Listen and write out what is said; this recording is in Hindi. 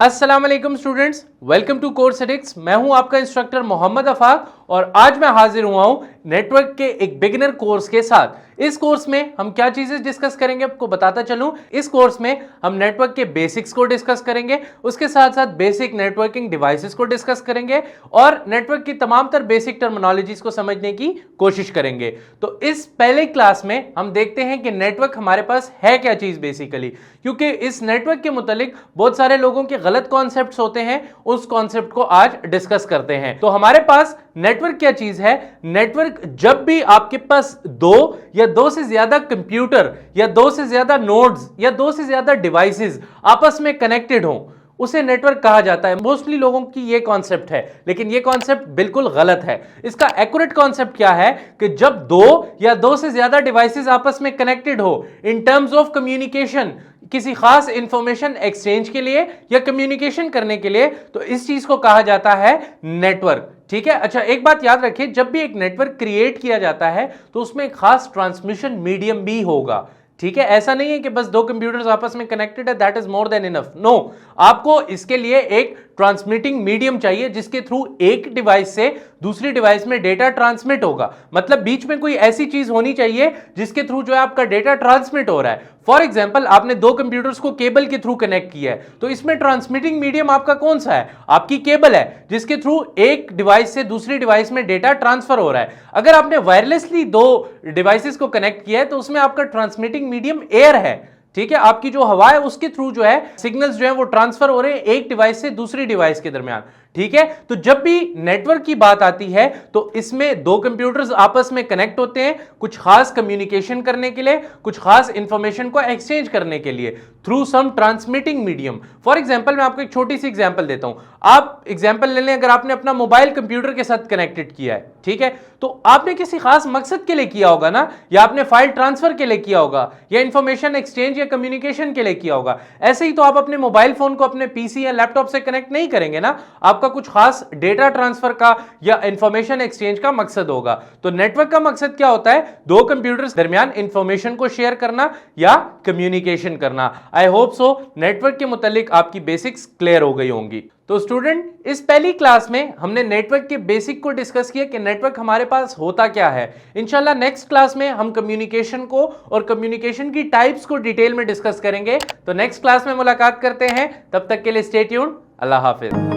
अस्सलाम वालेकुम students, welcome to course Edix. मैं हूं आपका इंस्ट्रक्टर मोहम्मद अफाक और आज मैं हाजिर हुआ हूं नेटवर्क के एक बिगिनर कोर्स के साथ। इस कोर्स में हम क्या चीजें डिस्कस करेंगे आपको बताता चलूं। इस कोर्स में हम नेटवर्क के बेसिक्स को डिस्कस करेंगे, उसके साथ साथ बेसिक नेटवर्किंग डिवाइसेस को डिस्कस करेंगे और नेटवर्क की तमाम तर बेसिक टर्मिनोलॉजीज को समझने की कोशिश करेंगे। तो इस पहले क्लास में हम देखते हैं कि नेटवर्क हमारे पास है क्या चीज बेसिकली, क्योंकि इस नेटवर्क के मुतालिक बहुत सारे लोगों के गलत कॉन्सेप्ट्स होते हैं। उस कॉन्सेप्ट को आज डिस्कस करते हैं। तो हमारे पास नेटवर्क क्या चीज है। नेटवर्क जब भी आपके पास दो या दो से ज्यादा कंप्यूटर या दो से ज्यादा नोड्स या दो से ज्यादा डिवाइसेस आपस में कनेक्टेड हो, उसे नेटवर्क कहा जाता है। मोस्टली लोगों की ये कॉन्सेप्ट है, लेकिन ये कॉन्सेप्ट बिल्कुल गलत है। इसका एक्यूरेट कॉन्सेप्ट क्या है कि जब दो या दो से ज्यादा डिवाइसेस आपस में कनेक्टेड हो इन टर्म्स ऑफ कम्युनिकेशन, किसी खास इंफॉर्मेशन एक्सचेंज के लिए या कम्युनिकेशन करने के लिए, तो इस चीज को कहा जाता है नेटवर्क। ठीक है। अच्छा, एक बात याद रखिए, जब भी एक नेटवर्क क्रिएट किया जाता है तो उसमें एक खास ट्रांसमिशन मीडियम भी होगा। ठीक है, ऐसा नहीं है कि बस दो कंप्यूटर्स आपस में कनेक्टेड है, that is more than enough. No, आपको इसके लिए एक ट्रांसमिटिंग मीडियम चाहिए जिसके थ्रू एक डिवाइस से दूसरी डिवाइस में डेटा ट्रांसमिट होगा। मतलब बीच में कोई ऐसी चीज होनी चाहिए जिसके थ्रू जो है आपका डेटा ट्रांसमिट हो रहा है। फॉर एग्जाम्पल, आपने दो कंप्यूटर्स को केबल के थ्रू कनेक्ट किया है, तो इसमें ट्रांसमिटिंग मीडियम आपका कौन सा है? आपकी केबल है, जिसके थ्रू एक डिवाइस से दूसरी डिवाइस में डेटा ट्रांसफर हो रहा है। अगर आपने वायरलेसली दो डिवाइसेस को कनेक्ट किया है तो उसमें आपका ट्रांसमिटिंग मीडियम एयर है। ठीक है, आपकी जो हवा है उसके थ्रू जो है सिग्नल्स जो है वो ट्रांसफर हो रहे हैं एक डिवाइस से दूसरी डिवाइस के दरमियान। ठीक है, तो जब भी नेटवर्क की बात आती है तो इसमें दो कंप्यूटर्स आपस में कनेक्ट होते हैं कुछ खास कम्युनिकेशन करने के लिए, कुछ खास इंफॉर्मेशन को एक्सचेंज करने के लिए through some transmitting medium. For example, मैं आपको एक छोटी सी एग्जांपल देता हूं। आप एग्जांपल ले लें, अगर आपने अपना मोबाइल कंप्यूटर के साथ कनेक्टेड किया है, ठीक है, तो आपने किसी खास मकसद के लिए किया होगा ना, या आपने फाइल ट्रांसफर के लिए किया होगा, या इंफॉर्मेशन एक्सचेंज या कम्युनिकेशन के लिए किया होगा। ऐसे ही तो आप अपने मोबाइल फोन को अपने पीसी या लैपटॉप से कनेक्ट नहीं करेंगे ना, आपका कुछ खास डेटा ट्रांसफर का या इंफॉर्मेशन एक्सचेंज का मकसद होगा। तो नेटवर्क का मकसद क्या होता है? दो कंप्यूटर्स दरमियान इंफॉर्मेशन को शेयर करना या कम्युनिकेशन करना। आई होप सो नेटवर्क के मुतालिक आपकी बेसिक्स क्लियर हो गई होंगी। तो स्टूडेंट, इस पहली क्लास में हमने नेटवर्क के बेसिक को डिस्कस किया कि नेटवर्क हमारे पास होता क्या है। इंशाल्लाह नेक्स्ट क्लास में हम कम्युनिकेशन को और कम्युनिकेशन की टाइप्स को डिटेल में डिस्कस करेंगे। तो नेक्स्ट क्लास में मुलाकात करते हैं, तब तक के लिए स्टे ट्यून्ड। अल्लाह हाफिज।